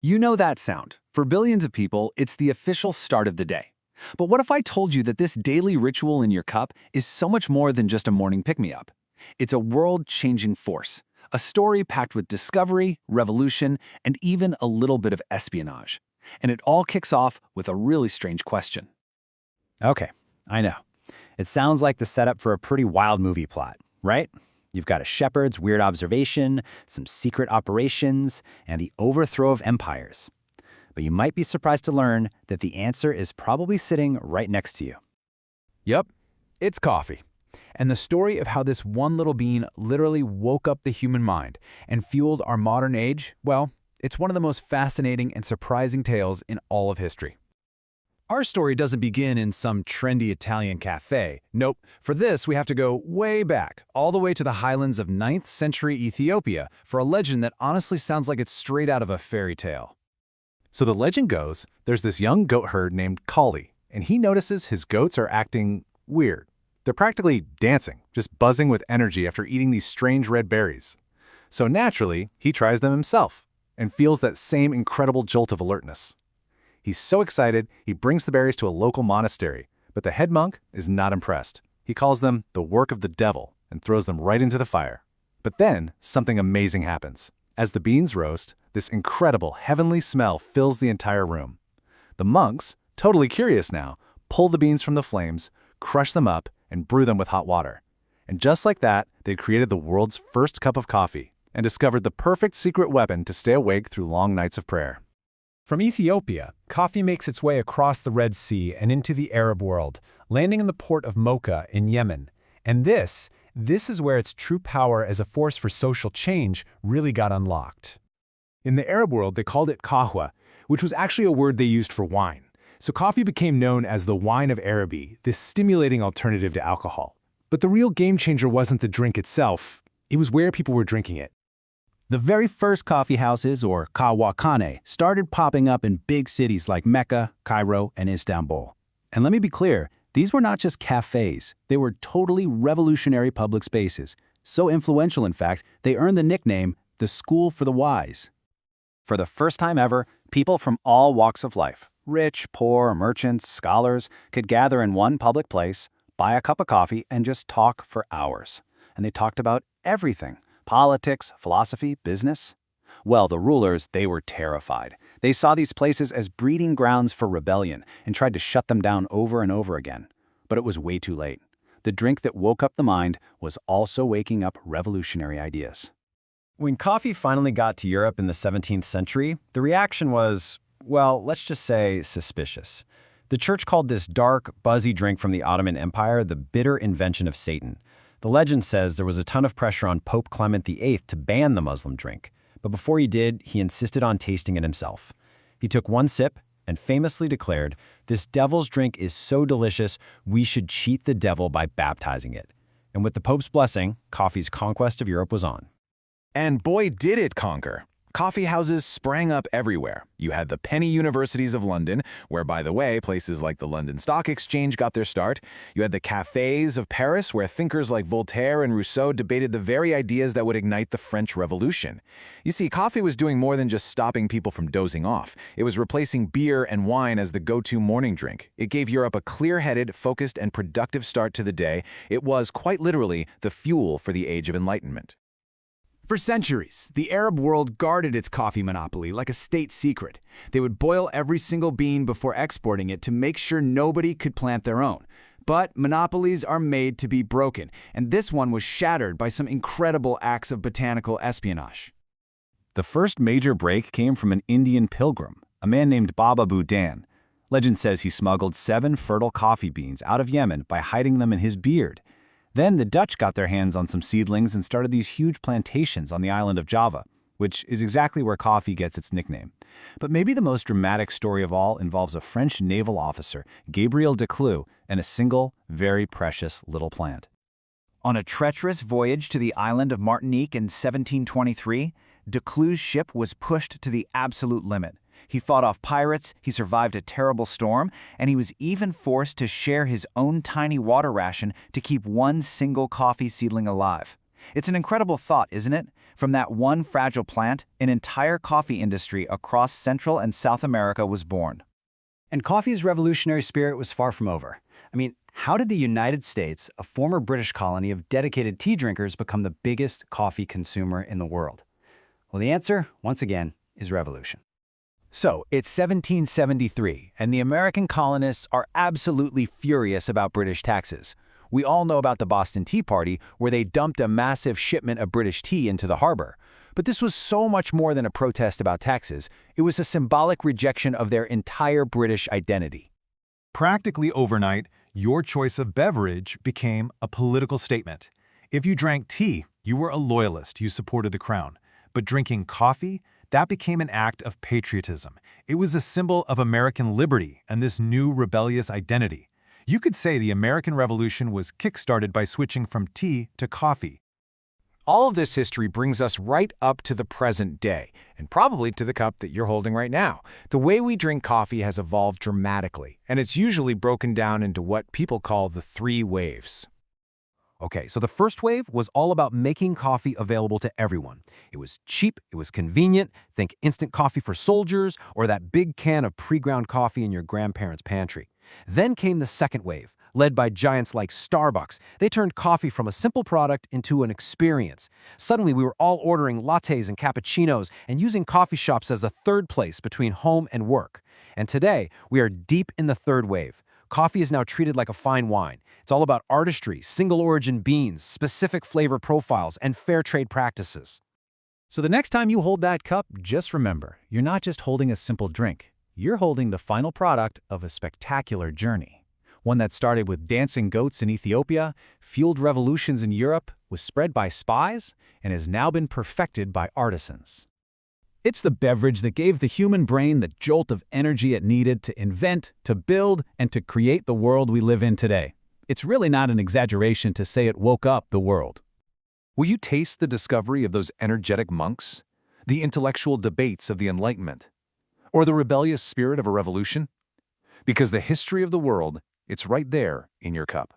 You know that sound. For billions of people, it's the official start of the day. But what if I told you that this daily ritual in your cup is so much more than just a morning pick-me-up? It's a world-changing force, a story packed with discovery, revolution, and even a little bit of espionage. And it all kicks off with a really strange question. Okay, I know. It sounds like the setup for a pretty wild movie plot, right? You've got a shepherd's weird observation, some secret operations, and the overthrow of empires. But you might be surprised to learn that the answer is probably sitting right next to you. Yep, it's coffee. And the story of how this one little bean literally woke up the human mind and fueled our modern age, well, it's one of the most fascinating and surprising tales in all of history. Our story doesn't begin in some trendy Italian cafe. Nope, for this we have to go way back, all the way to the highlands of 9th century Ethiopia for a legend that honestly sounds like it's straight out of a fairy tale. So the legend goes, there's this young goat herd named Kali, and he notices his goats are acting weird. They're practically dancing, just buzzing with energy after eating these strange red berries. So naturally, he tries them himself and feels that same incredible jolt of alertness. He's so excited, he brings the berries to a local monastery, but the head monk is not impressed. He calls them the work of the devil and throws them right into the fire. But then, something amazing happens. As the beans roast, this incredible heavenly smell fills the entire room. The monks, totally curious now, pull the beans from the flames, crush them up, and brew them with hot water. And just like that, they'd created the world's first cup of coffee and discovered the perfect secret weapon to stay awake through long nights of prayer. From Ethiopia, coffee makes its way across the Red Sea and into the Arab world, landing in the port of Mocha in Yemen. And this is where its true power as a force for social change really got unlocked. In the Arab world, they called it kahwa, which was actually a word they used for wine. So coffee became known as the wine of Araby, this stimulating alternative to alcohol. But the real game changer wasn't the drink itself, it was where people were drinking it. The very first coffee houses, or kahwakhane, started popping up in big cities like Mecca, Cairo, and Istanbul. And let me be clear, these were not just cafes. They were totally revolutionary public spaces. So influential, in fact, they earned the nickname, the School for the Wise. For the first time ever, people from all walks of life, rich, poor, merchants, scholars, could gather in one public place, buy a cup of coffee, and just talk for hours. And they talked about everything. Politics, philosophy, business? Well, the rulers, they were terrified. They saw these places as breeding grounds for rebellion and tried to shut them down over and over again. But it was way too late. The drink that woke up the mind was also waking up revolutionary ideas. When coffee finally got to Europe in the 17th century, the reaction was, well, let's just say suspicious. The church called this dark, buzzy drink from the Ottoman Empire the bitter invention of Satan. The legend says there was a ton of pressure on Pope Clement VIII to ban the Muslim drink, but before he did, he insisted on tasting it himself. He took one sip and famously declared, "This devil's drink is so delicious, we should cheat the devil by baptizing it." And with the Pope's blessing, coffee's conquest of Europe was on. And boy, did it conquer! Coffee houses sprang up everywhere. You had the penny universities of London, where, by the way, places like the London Stock Exchange got their start. You had the cafés of Paris, where thinkers like Voltaire and Rousseau debated the very ideas that would ignite the French Revolution. You see, coffee was doing more than just stopping people from dozing off. It was replacing beer and wine as the go-to morning drink. It gave Europe a clear-headed, focused, and productive start to the day. It was, quite literally, the fuel for the Age of Enlightenment. For centuries, the Arab world guarded its coffee monopoly like a state secret. They would boil every single bean before exporting it to make sure nobody could plant their own. But monopolies are made to be broken, and this one was shattered by some incredible acts of botanical espionage. The first major break came from an Indian pilgrim, a man named Baba Budan. Legend says he smuggled 7 fertile coffee beans out of Yemen by hiding them in his beard. Then the Dutch got their hands on some seedlings and started these huge plantations on the island of Java, which is exactly where coffee gets its nickname. But maybe the most dramatic story of all involves a French naval officer, Gabriel Declus, and a single, very precious little plant. On a treacherous voyage to the island of Martinique in 1723, Declus' ship was pushed to the absolute limit. He fought off pirates, he survived a terrible storm, and he was even forced to share his own tiny water ration to keep one single coffee seedling alive. It's an incredible thought, isn't it? From that one fragile plant, an entire coffee industry across Central and South America was born. And coffee's revolutionary spirit was far from over. I mean, how did the United States, a former British colony of dedicated tea drinkers, become the biggest coffee consumer in the world? Well, the answer, once again, is revolution. So, it's 1773, and the American colonists are absolutely furious about British taxes. We all know about the Boston Tea Party, where they dumped a massive shipment of British tea into the harbor. But this was so much more than a protest about taxes. It was a symbolic rejection of their entire British identity. Practically overnight, your choice of beverage became a political statement. If you drank tea, you were a loyalist, you supported the crown. But drinking coffee, that became an act of patriotism. It was a symbol of American liberty and this new rebellious identity. You could say the American Revolution was kick-started by switching from tea to coffee. All of this history brings us right up to the present day, and probably to the cup that you're holding right now. The way we drink coffee has evolved dramatically, and it's usually broken down into what people call the 3 waves. Okay, so the first wave was all about making coffee available to everyone. It was cheap, it was convenient, think instant coffee for soldiers, or that big can of pre-ground coffee in your grandparents' pantry. Then came the second wave, led by giants like Starbucks. They turned coffee from a simple product into an experience. Suddenly, we were all ordering lattes and cappuccinos and using coffee shops as a third place between home and work. And today, we are deep in the third wave. Coffee is now treated like a fine wine. It's all about artistry, single-origin beans, specific flavor profiles, and fair trade practices. So the next time you hold that cup, just remember, you're not just holding a simple drink. You're holding the final product of a spectacular journey. One that started with dancing goats in Ethiopia, fueled revolutions in Europe, was spread by spies, and has now been perfected by artisans. It's the beverage that gave the human brain the jolt of energy it needed to invent, to build, and to create the world we live in today. It's really not an exaggeration to say it woke up the world. Will you taste the discovery of those energetic monks? The intellectual debates of the Enlightenment? Or the rebellious spirit of a revolution? Because the history of the world, it's right there in your cup.